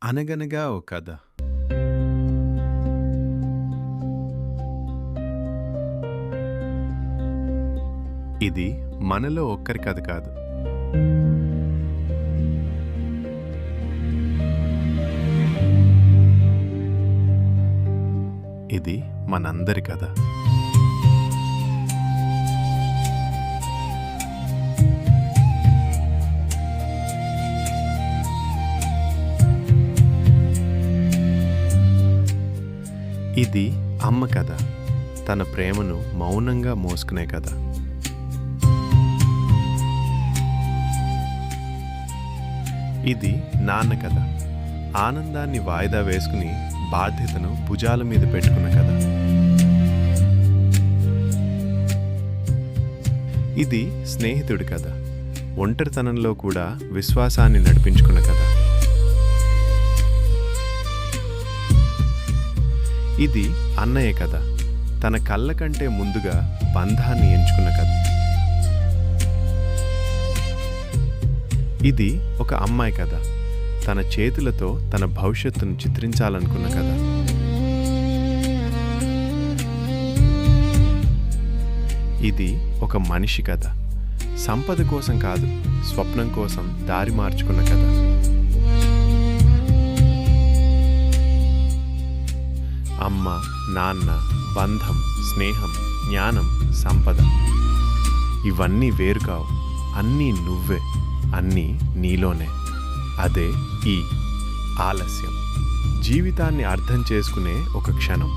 అనగనగా ఓ కథ. ఇది మనలో ఒక్కరి కథ కాదు. ఇది మనందరి కథ. ఇది అమ్మ కథ, తన ప్రేమను మౌనంగా మోసుకునే కథ. ఇది నాన్న కథ, ఆనందాన్ని వాయిదా వేసుకుని బాధ్యతను భుజాల మీద పెట్టుకున్న కథ. ఇది స్నేహితుడి కథ, ఒంటరితనంలో కూడా విశ్వాసాన్ని నడిపించుకున్న కథ. ఇది అన్నయ్య కథ, తన కళ్ళ కంటే ముందుగా బంధాన్ని ఎంచుకున్న కథ. ఇది ఒక అమ్మాయి కథ, తన చేతులతో తన భవిష్యత్తును చిత్రించాలనుకున్న కథ. ఇది ఒక మనిషి కథ, సంపద కోసం కాదు, స్వప్నం కోసం దారి మార్చుకున్న కథ. అమ్మ, నాన్న, బంధం, స్నేహం, జ్ఞానం, సంపద ఇవన్నీ వేరు కావు, అన్నీ నువ్వే, అన్నీ నీలోనే. అదే ఈ ఆలస్యం, జీవితాన్ని అర్థం చేసుకునే ఒక క్షణం.